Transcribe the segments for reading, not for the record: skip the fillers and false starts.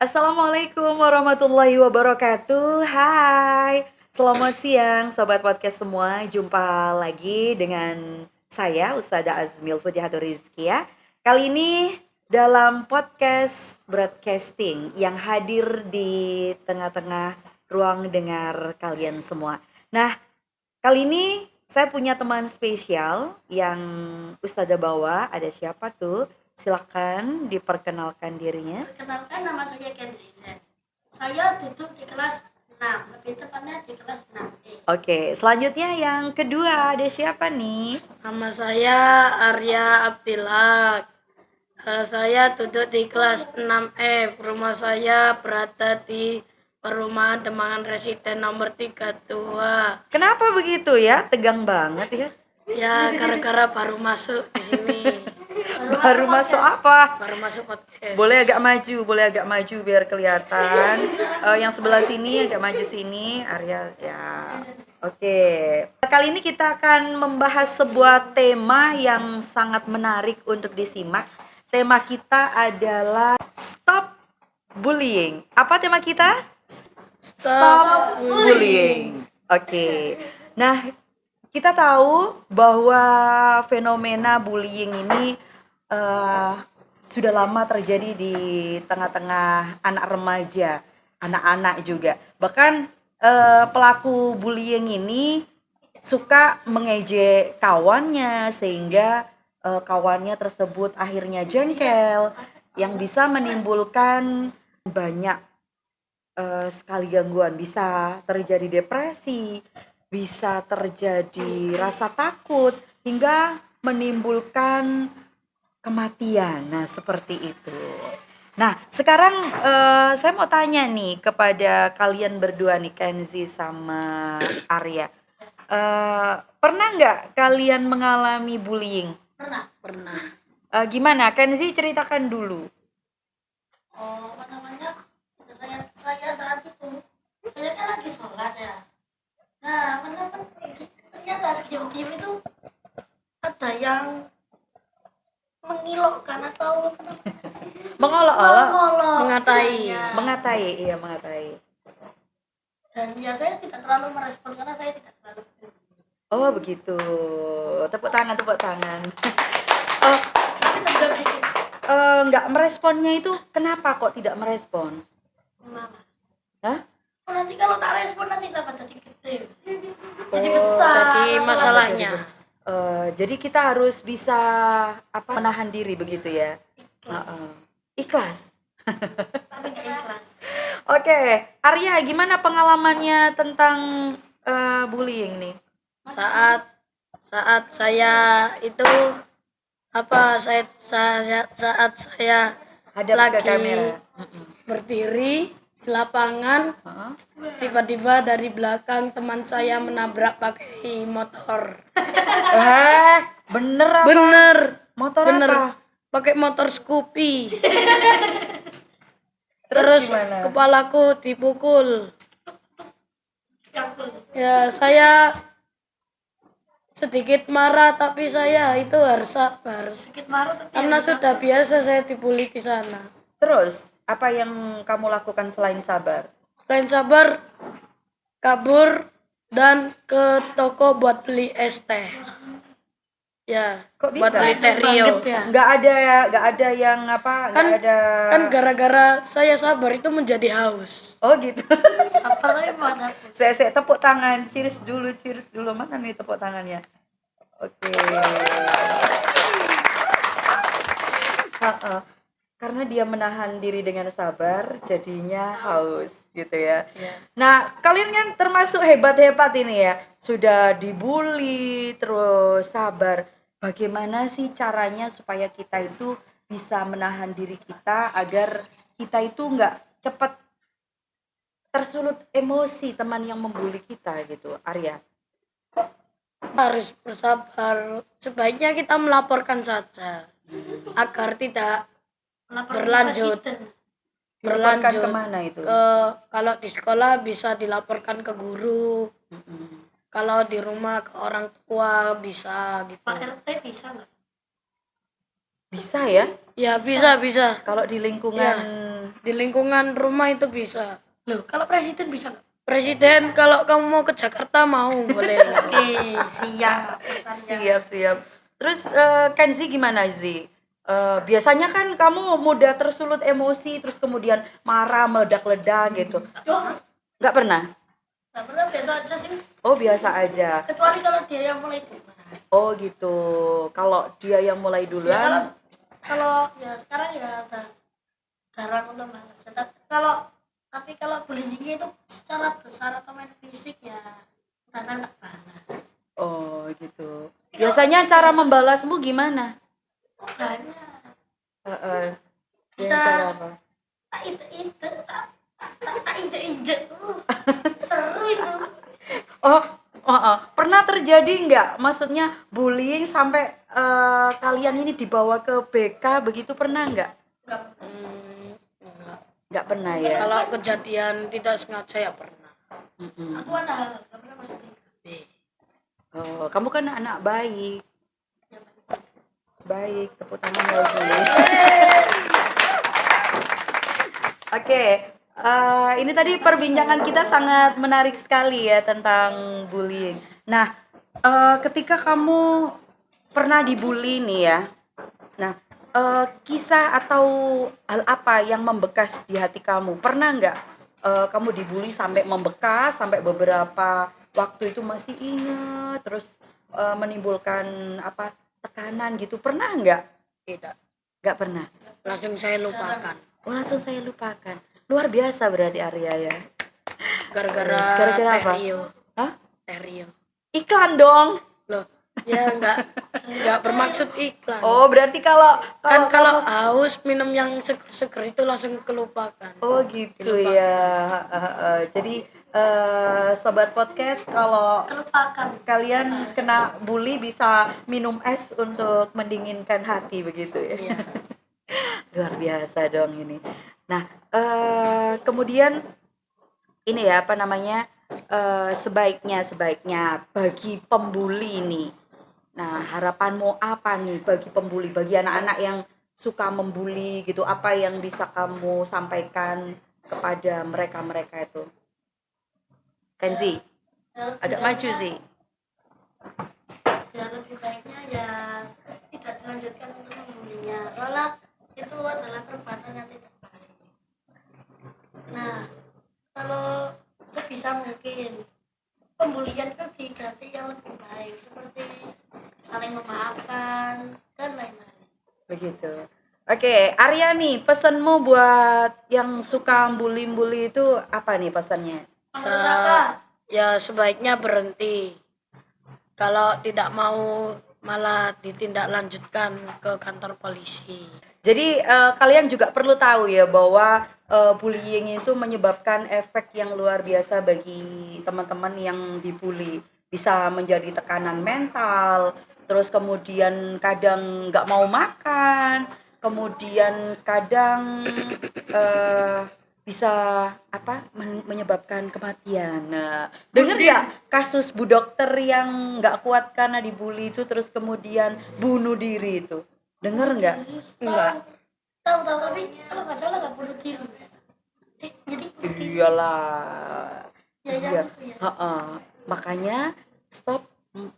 Assalamualaikum warahmatullahi wabarakatuh. Hai, selamat siang Sobat Podcast semua. Jumpa lagi dengan saya Ustazah Azmil Fudihatur Rizkia. Kali ini dalam podcast broadcasting yang hadir di tengah-tengah ruang dengar kalian semua. Nah, kali ini saya punya teman spesial yang Ustazah bawa. Ada siapa tuh? Silakan diperkenalkan dirinya. Perkenalkan, nama saya Kenzi. Saya duduk di kelas 6, lebih tepatnya di kelas 6E. Oke, selanjutnya yang kedua ada siapa nih? Nama saya Arya Abdillah. Saya duduk di kelas 6F. Rumah saya berada di perumahan Demangan Residen nomor 32. Kenapa begitu ya? Tegang banget ya. Ya, gara-gara baru masuk di sini. Baru masuk apa? Baru masuk podcast. Boleh agak maju biar kelihatan. Yang sebelah sini agak maju sini, Arya ya. Oke. Kali ini kita akan membahas sebuah tema yang sangat menarik untuk disimak. Tema kita adalah Stop Bullying. Apa tema kita? Stop Bullying. Oke. Nah, kita tahu bahwa fenomena bullying ini sudah lama terjadi di tengah-tengah anak remaja, anak-anak juga. Bahkan pelaku bullying ini suka mengejek kawannya sehingga kawannya tersebut akhirnya jengkel, yang bisa menimbulkan banyak sekali gangguan. Bisa terjadi depresi, bisa terjadi rasa takut, hingga menimbulkan kematian. Nah, seperti itu. Nah, sekarang saya mau tanya nih kepada kalian berdua nih, Kenzi sama Arya. Pernah nggak kalian mengalami bullying? Pernah. Gimana? Kenzi ceritakan dulu. Apa namanya? Saya saat itu, saya kan lagi sholat ya. Nah, ternyata diam-diam itu ada yang mengilokkan atau Mengolok-olok, Mengatai. saya. mengatai. Dan ya saya tidak terlalu merespon karena saya tidak terlalu peduli. Oh, begitu. Tepuk tangan. Tapi tegar dikit. Nggak meresponnya itu kenapa kok tidak merespon? Malas. Hah? Oh, nanti kalau tak respon nanti dapat jadi gede. Jadi besar. Jadi masalahnya. Jadi kita harus bisa menahan diri begitu ya. Ikhlas. Ikhlas. Tapi nggak ikhlas. Oke, Arya, gimana pengalamannya tentang bullying nih? Saat saya itu saat saya Hadap ke lagi kamera. berdiri di lapangan, tiba-tiba dari belakang teman saya menabrak pakai motor. Bener apa? Bener. Motor Bener. apa? Pakai motor Scoopy. Terus Terus gimana? kepalaku dipukul. Campur. Ya, saya sedikit marah, tapi saya itu harus sabar. Sedikit marah tapi Karena harus sudah sabar. biasa saya dibully di sana. Terus apa yang kamu lakukan selain sabar? Selain sabar, kabur dan ke toko buat beli es teh. Ya, Kok buat bisa? beli teh Rio. Banget ya. Nggak ada yang apa? Nggak ada. Kan gara-gara saya sabar itu menjadi haus. Oh gitu. Sabar tapi pada Saya tepuk tangan, cheers dulu. Mana nih tepuk tangannya? Oke. Karena dia menahan diri dengan sabar, jadinya haus gitu ya. Nah, kalian kan termasuk hebat-hebat ini ya. Sudah dibully, terus sabar. Bagaimana sih caranya supaya kita itu bisa menahan diri kita agar kita itu nggak cepat tersulut emosi teman yang membuli kita gitu, Arya? Harus bersabar. Sebaiknya kita melaporkan saja agar tidak lapor Berlanjut. presiden. Melaporkan berlanjut. kemana itu? Kalau di sekolah bisa dilaporkan ke guru. Kalau di rumah ke orang tua bisa gitu. Pak RT bisa nggak? Bisa ya? Ya bisa. Kalau di lingkungan Di lingkungan rumah itu bisa. Loh, kalau presiden bisa nggak? Presiden kalau kamu mau ke Jakarta mau boleh. Oke, siap pesannya. Siap. Terus Kenzi gimana Zi? Biasanya kan kamu mudah tersulut emosi terus kemudian marah meledak-ledak gitu. Yo, Nggak pernah? nggak pernah, biasa aja sih. Oh biasa aja. Kecuali kalau dia yang mulai duluan. Oh gitu. Kalau dia yang mulai Ya duluan, kalau ya sekarang ya udah jarang untuk balas. Tapi kalau bullying itu secara besar atau main fisik ya kadang tak balas. oh gitu. Biasanya cara membalasmu gimana? Oh, banyak. Heeh. Bisa Dengan cara apa? tak injek-injek. Seru itu. Oh, pernah terjadi nggak? Maksudnya bullying sampai kalian ini dibawa ke BK begitu pernah nggak? Enggak. Enggak. Nggak pernah ya. Kalau kejadian tidak sengaja ya pernah. Mm-mm. Aku ada nggak pernah masuk BK. Oh, kamu kan anak baik. Ya, Baik, tepuk tangan lagi. Oke, ini tadi perbincangan kita sangat menarik sekali ya tentang bullying. Nah, ketika kamu pernah dibully nih ya, nah kisah atau hal apa yang membekas di hati kamu? Pernah nggak kamu dibully sampai membekas, sampai beberapa waktu itu masih inget, terus menimbulkan apa tekanan gitu? Pernah nggak? Tidak. Nggak pernah. Langsung saya lupakan. Oh langsung saya lupakan. Luar biasa berarti Arya ya. Gara-gara Gara-gara apa? Terio. Hah? Terio. Iklan dong. Loh, ya enggak bermaksud iklan. Oh berarti kalau Kan kalau haus minum yang seger-seger itu langsung kelupakan. oh gitu ya. Jadi sobat podcast kalau Kelupakan. kalian kena bully bisa minum es untuk mendinginkan hati begitu ya. Iya. Luar biasa dong ini. Nah, kemudian ini ya apa namanya sebaiknya bagi pembuli ini. Nah, harapanmu apa nih bagi pembuli, bagi anak-anak yang suka membuli gitu? Apa yang bisa kamu sampaikan kepada mereka itu? Kenzi, Ya, agak maju sih. Ya lebih baiknya ya tidak dilanjutkan untuk membulinya. Soalnya itu adalah perbuatan yang tidak baik. Nah, kalau sebisa mungkin pembulian itu diganti yang lebih baik seperti saling memaafkan dan lain-lain. Begitu. Oke, Arya nih, pesanmu buat yang suka bully-bully itu apa nih pesannya? Masuk neraka. Ya sebaiknya berhenti. Kalau tidak mau malah ditindaklanjutkan ke kantor polisi. Jadi kalian juga perlu tahu ya bahwa bullying itu menyebabkan efek yang luar biasa bagi teman-teman yang dibully. Bisa menjadi tekanan mental, terus kemudian kadang nggak mau makan, kemudian kadang bisa apa menyebabkan kematian. Nah, dengar nggak kasus bu dokter yang nggak kuat karena dibully itu terus kemudian bunuh diri itu? Dengar nggak? Enggak. Tahu tapi kalau nggak salah nggak bunuh diri. Jadi bunuh diri. Iyalah. Ya Iya. yang itu ya. Makanya stop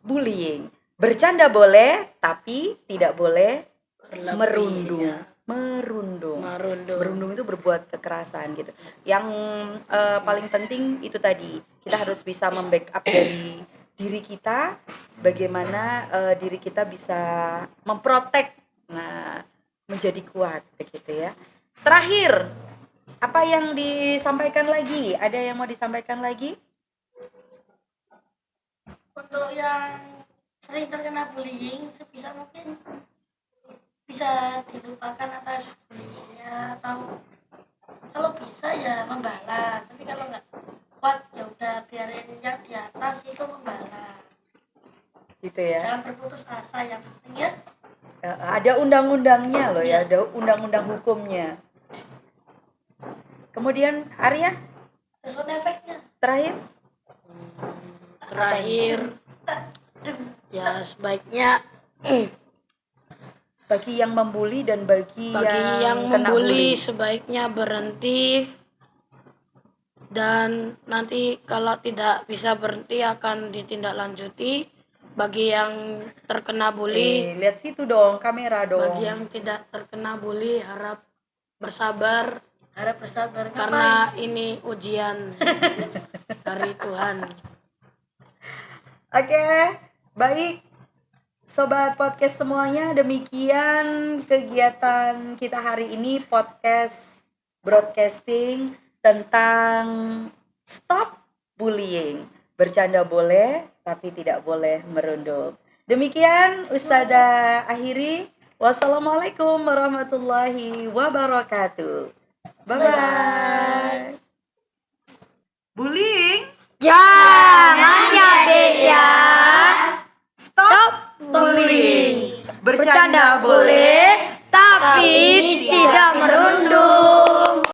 bullying. Bercanda boleh, tapi tidak boleh Berlebih, merundung. ya. Merundung. Merundung. Merundung itu berbuat kekerasan gitu. Yang paling penting itu tadi, kita harus bisa membackup dari diri kita, bagaimana diri kita bisa memprotek, nah menjadi kuat begitu ya. Terakhir, apa yang disampaikan lagi? Ada yang mau disampaikan lagi? Untuk yang sering terkena bullying sebisa mungkin bisa dilupakan atas bullyingnya, atau kalau bisa ya membalas, tapi kalau nggak kuat ya udah biarin yang di atas itu membalas. Gitu ya. Jangan berputus asa, yang penting ya. Ada undang-undangnya loh ya, ada undang-undang hukumnya. Kemudian Arya Ada sound efeknya. terakhir. Terakhir ya sebaiknya Bagi yang membuli dan bagi yang kena bully. membuli sebaiknya berhenti, dan nanti kalau tidak bisa berhenti akan ditindaklanjuti. Bagi yang terkena bully, Lihat situ dong, kamera dong. bagi yang tidak terkena bully harap bersabar Harap bersabar. karena ini ujian dari Tuhan. Oke, baik. Sobat podcast semuanya, demikian kegiatan kita hari ini, podcast broadcasting tentang stop bullying. Bercanda boleh, tapi tidak boleh merunduk. Demikian Ustazah akhiri. Wassalamualaikum warahmatullahi wabarakatuh. Bye bye.